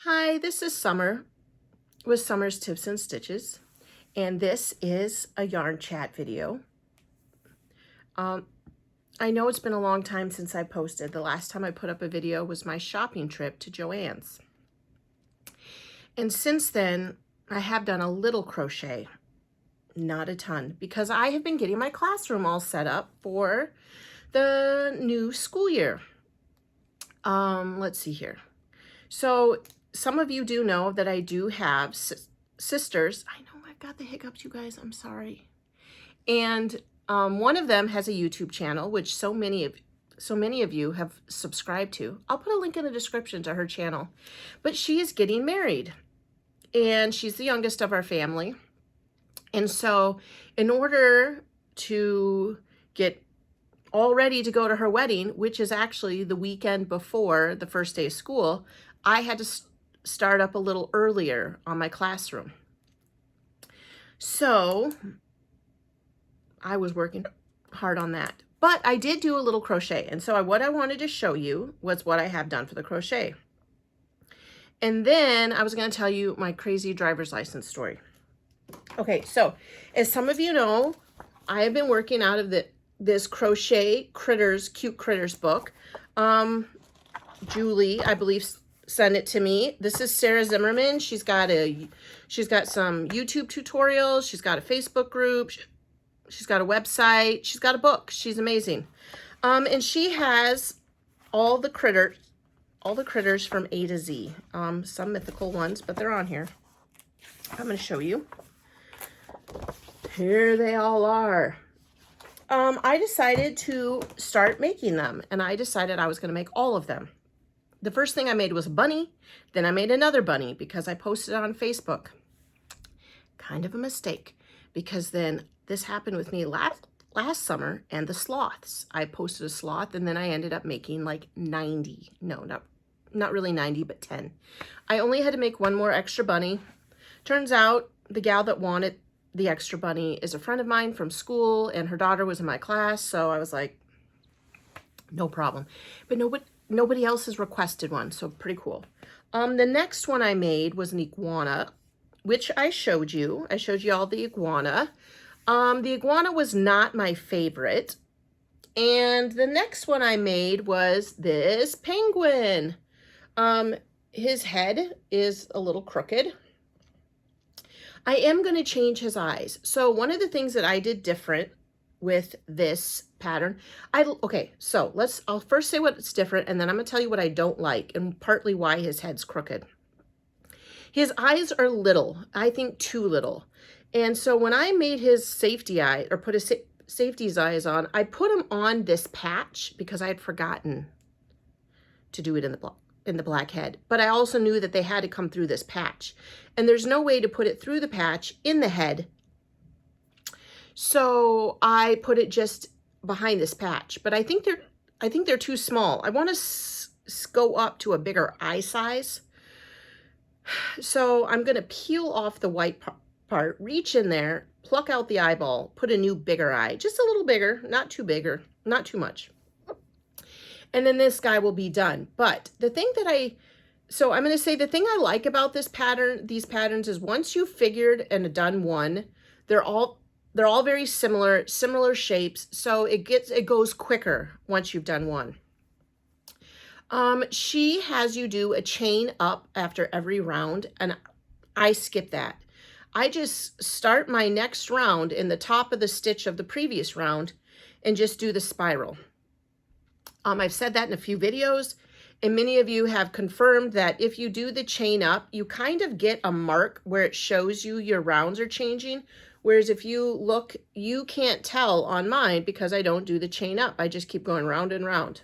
Hi, this is Summer with Summer's Tips and Stitches, and this is a yarn chat video. I know it's been a long time since I posted. The last time I put up a video was my shopping trip to Joann's. And since then, I have done a little crochet, not a ton, because I have been getting my classroom all set up for the new school year. Let's see here. So some of you do know that I do have sisters. I know I've got the hiccups, you guys. I'm sorry. And one of them has a YouTube channel, which so many of you have subscribed to. I'll put a link in the description to her channel. But she is getting married, and she's the youngest of our family. And so in order to get all ready to go to her wedding, which is actually the weekend before the first day of school, I had to start up a little earlier on my classroom. So I was working hard on that, but I did do a little crochet. And so what I wanted to show you was what I have done for the crochet. And then I was going to tell you my crazy driver's license story. Okay, so as some of you know, I have been working out of this Crochet Critters, Cute Critters book. Julie, I believe, sent it to me. This is Sarah Zimmerman. She's got some YouTube tutorials. She's got a Facebook group. She's got a website. She's got a book. She's amazing. And she has all the critters from A to Z. Some mythical ones, but they're on here. I'm going to show you. Here they all are. I decided to start making them, and I decided I was going to make all of them. The first thing I made was a bunny. Then I made another bunny because I posted it on Facebook. Kind of a mistake, because then this happened with me last summer, and the sloths. I posted a sloth, and then I ended up making like 90. No, not really 90, but 10. I only had to make one more extra bunny. Turns out the gal that wanted the extra bunny is a friend of mine from school, and her daughter was in my class, so I was like, no problem. But nobody else has requested one, so pretty cool. The next one I made was an iguana, which I showed you. I showed you all the iguana. The iguana was not my favorite. And the next one I made was this penguin. His head is a little crooked. I am going to change his eyes. So one of the things that I did different with this pattern, I'll first say what's different, and then I'm going to tell you what I don't like and partly why his head's crooked. His eyes are little, I think too little. And so when I made his safety eye, or put his safety's eyes on, I put him on this patch because I had forgotten to do it in the black head. But I also knew that they had to come through this patch. And there's no way to put it through the patch in the head. So I put it just behind this patch. But I think they're too small. I want to go up to a bigger eye size. So I'm going to peel off the white part, reach in there, pluck out the eyeball, put a new bigger eye, just a little bigger, not too bigger, not too much. And then this guy will be done. But the thing that I'm going to say the thing I like about these patterns is once you've figured and done one, they're all very similar shapes. So it goes quicker once you've done one. She has you do a chain up after every round, and I skip that. I just start my next round in the top of the stitch of the previous round and just do the spiral. I've said that in a few videos, and many of you have confirmed that if you do the chain up, you kind of get a mark where it shows you your rounds are changing. Whereas if you look, you can't tell on mine because I don't do the chain up. I just keep going round and round.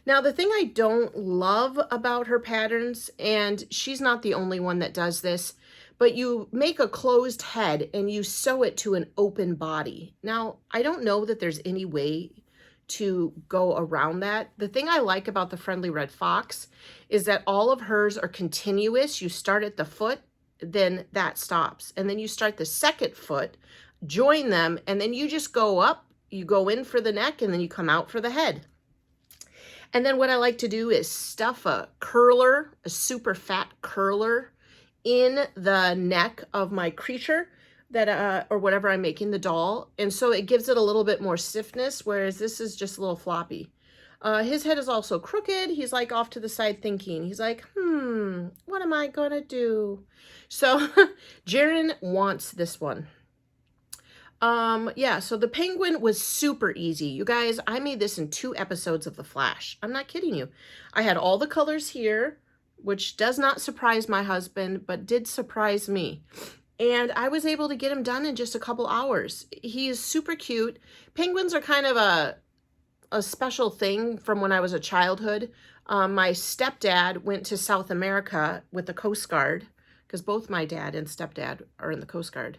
Now, the thing I don't love about her patterns, and she's not the only one that does this, but you make a closed head and you sew it to an open body. Now, I don't know that there's any way to go around that. The thing I like about the Friendly Red Fox is that all of hers are continuous. You start at the foot, then that stops. And then you start the second foot, join them, and then you just go up, you go in for the neck, and then you come out for the head. And then what I like to do is stuff a curler, a super fat curler, in the neck of my creature that or whatever I'm making, the doll. And so it gives it a little bit more stiffness, whereas this is just a little floppy. His head is also crooked. He's like off to the side thinking. He's like, what am I gonna do? So Jaren wants this one. Yeah, so the penguin was super easy. You guys, I made this in 2 episodes of The Flash. I'm not kidding you. I had all the colors here, which does not surprise my husband, but did surprise me. And I was able to get him done in just a couple hours. He is super cute. Penguins are kind of a special thing from when I was a childhood. My stepdad went to South America with the Coast Guard, because both my dad and stepdad are in the Coast Guard.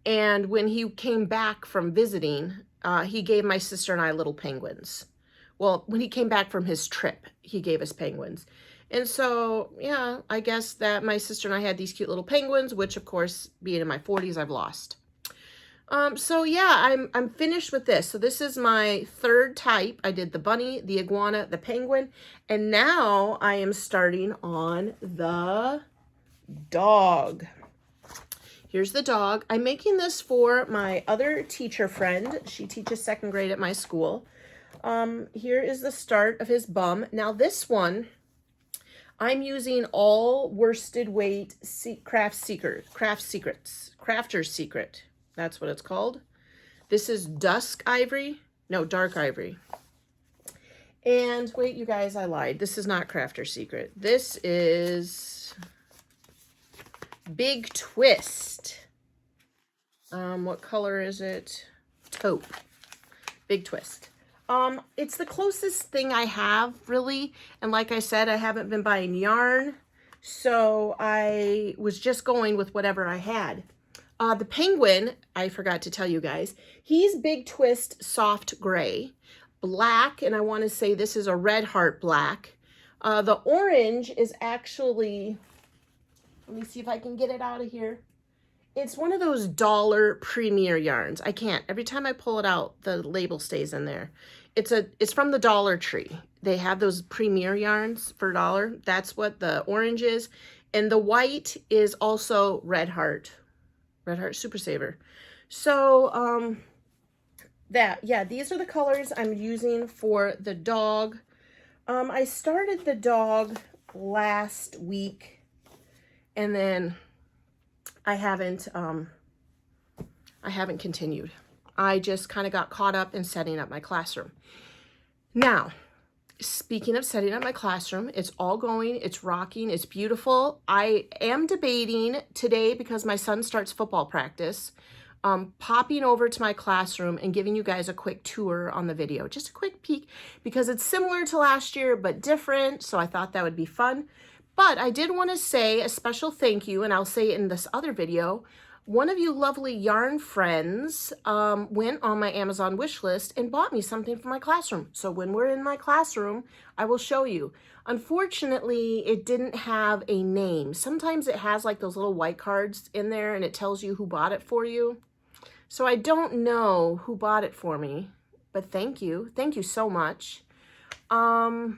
And when he came back from visiting, he gave my sister and I little penguins. Well, when he came back from his trip, he gave us penguins. And so, yeah, I guess that my sister and I had these cute little penguins, which of course, being in my 40s, I've lost. So yeah, I'm finished with this. So this is my 3rd type. I did the bunny, the iguana, the penguin, and now I am starting on the dog. Here's the dog. I'm making this for my other teacher friend. She teaches 2nd grade at my school. Here is the start of his bum. Now this one, I'm using all worsted weight Crafter's Secret. That's what it's called. This is dark ivory. And wait, you guys, I lied. This is not Crafter's Secret. This is Big Twist. What color is it? Taupe. Big Twist. It's the closest thing I have, really. And like I said, I haven't been buying yarn, so I was just going with whatever I had. The penguin, I forgot to tell you guys, he's Big Twist Soft Gray, black, and I want to say this is a red heart black. The orange is actually, let me see if I can get it out of here. It's one of those dollar premier yarns. I can't. Every time I pull it out, the label stays in there. It's from the Dollar Tree. They have those premier yarns for $1. That's what the orange is. And the white is also Red Heart Super Saver. So, these are the colors I'm using for the dog. I started the dog last week, and then I haven't continued. I just kind of got caught up in setting up my classroom. Now, speaking of setting up my classroom, it's all going, it's rocking, it's beautiful. I am debating today, because my son starts football practice, popping over to my classroom and giving you guys a quick tour on the video. Just a quick peek, because it's similar to last year, but different. So I thought that would be fun. But I did want to say a special thank you, and I'll say it in this other video. One of you lovely yarn friends went on my Amazon wish list and bought me something for my classroom. So when we're in my classroom, I will show you. Unfortunately, it didn't have a name. Sometimes it has like those little white cards in there and it tells you who bought it for you. So I don't know who bought it for me, but thank you. Thank you so much. So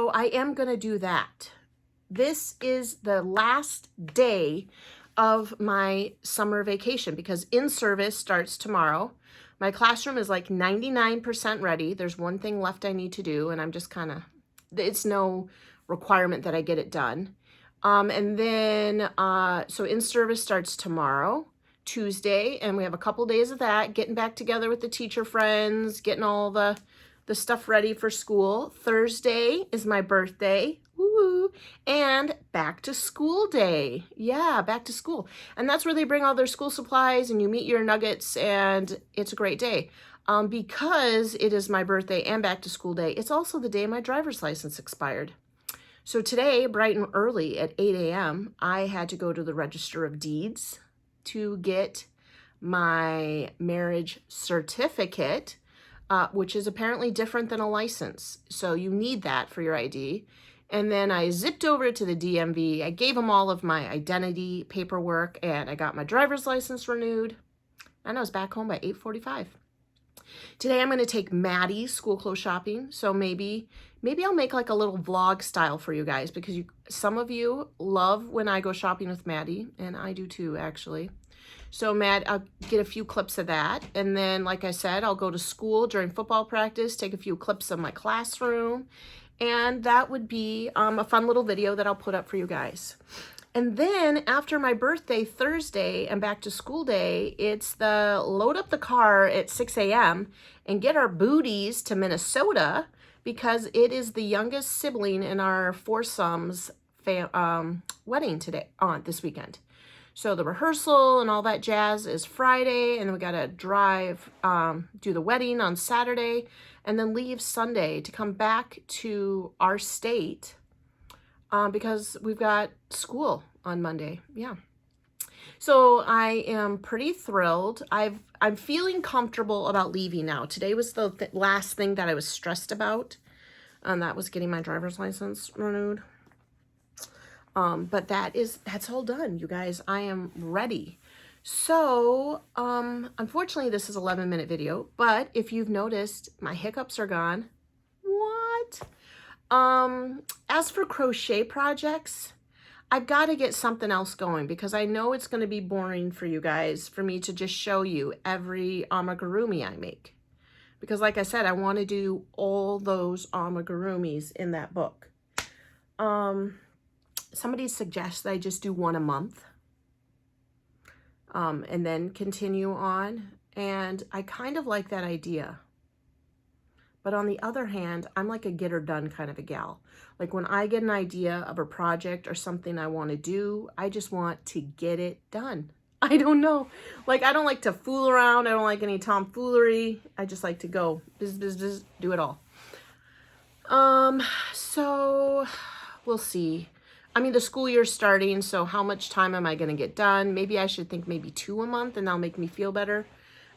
I am going to do that. This is the last day of my summer vacation, because in-service starts tomorrow. My classroom is like 99% ready. There's one thing left I need to do, and I'm just kind of, it's no requirement that I get it done. And then, so in-service starts tomorrow, Tuesday, and we have a couple days of that, getting back together with the teacher friends, getting all the stuff ready for school. Thursday is my birthday. Woo! And back to school day. Yeah, back to school. And that's where they bring all their school supplies and you meet your nuggets, and it's a great day. Because it is my birthday and back to school day, it's also the day my driver's license expired. So today, bright and early at 8 a.m., I had to go to the Register of Deeds to get my marriage certificate, which is apparently different than a license. So you need that for your ID. And then I zipped over to the DMV. I gave them all of my identity paperwork, and I got my driver's license renewed. And I was back home by 8:45. Today I'm going to take Maddie school clothes shopping. So maybe I'll make like a little vlog style for you guys, because some of you love when I go shopping with Maddie, and I do too, actually. So I'll get a few clips of that. And then, like I said, I'll go to school during football practice, take a few clips of my classroom. And that would be a fun little video that I'll put up for you guys. And then after my birthday, Thursday, and back to school day, it's the load up the car at 6 a.m. and get our booties to Minnesota, because it is the youngest sibling in our foursome's wedding this weekend. So the rehearsal and all that jazz is Friday, and then we got to drive, do the wedding on Saturday, and then leave Sunday to come back to our state because we've got school on Monday. Yeah. So I am pretty thrilled. I'm feeling comfortable about leaving now. Today was the last thing that I was stressed about, and that was getting my driver's license renewed. But that's all done, you guys. I am ready. So, unfortunately, this is an 11-minute video, but if you've noticed, my hiccups are gone. What? As for crochet projects, I've got to get something else going, because I know it's going to be boring for you guys for me to just show you every amigurumi I make. Because like I said, I want to do all those amigurumis in that book. Somebody suggests that I just do one a month and then continue on. And I kind of like that idea. But on the other hand, I'm like a get her done kind of a gal. Like when I get an idea of a project or something I want to do, I just want to get it done. I don't know. Like, I don't like to fool around. I don't like any tomfoolery. I just like to go do it all. So we'll see. I mean, the school year's starting, so how much time am I going to get done? Maybe I should think maybe 2 a month, and that'll make me feel better.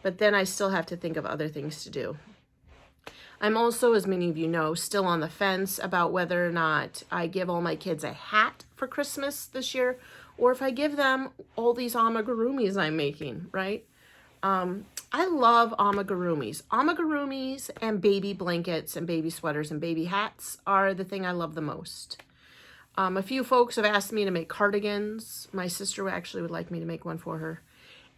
But then I still have to think of other things to do. I'm also, as many of you know, still on the fence about whether or not I give all my kids a hat for Christmas this year, or if I give them all these amigurumis I'm making, right? I love amigurumis. Amigurumis and baby blankets and baby sweaters and baby hats are the thing I love the most. A few folks have asked me to make cardigans. My sister actually would like me to make one for her.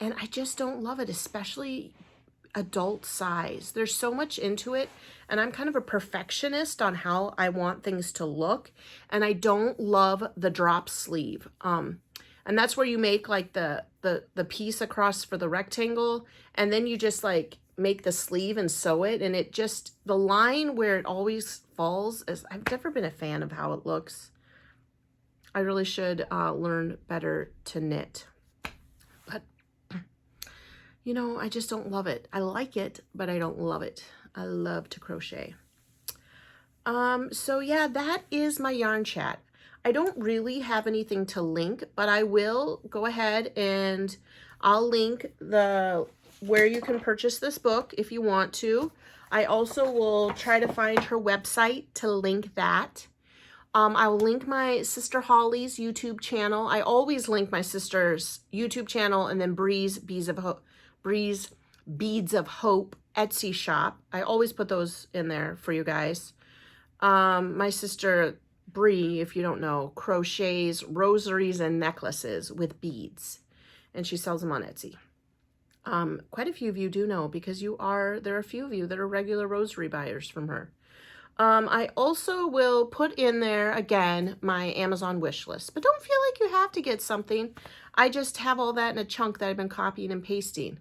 And I just don't love it, especially adult size. There's so much into it, and I'm kind of a perfectionist on how I want things to look, and I don't love the drop sleeve. And that's where you make like the piece across for the rectangle, and then you just like make the sleeve and sew it, and it just, the line where it always falls is, I've never been a fan of how it looks. I really should learn better to knit. But, you know, I just don't love it. I like it, but I don't love it. I love to crochet. So yeah, that is my yarn chat. I don't really have anything to link, but I will go ahead and I'll link where you can purchase this book if you want to. I also will try to find her website to link that. I will link my sister Holly's YouTube channel. I always link my sister's YouTube channel, and then Bree's Beads of Hope Etsy shop. I always put those in there for you guys. My sister Bree, if you don't know, crochets rosaries and necklaces with beads, and she sells them on Etsy. Quite a few of you do know, because there are a few of you that are regular rosary buyers from her. I also will put in there, again, my Amazon wish list. But don't feel like you have to get something. I just have all that in a chunk that I've been copying and pasting.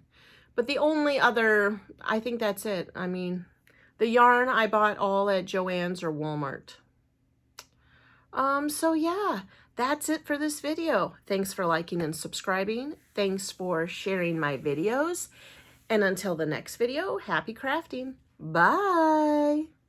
But the only other, I think that's it. I mean, the yarn I bought all at Joann's or Walmart. So yeah, that's it for this video. Thanks for liking and subscribing. Thanks for sharing my videos. And until the next video, happy crafting. Bye.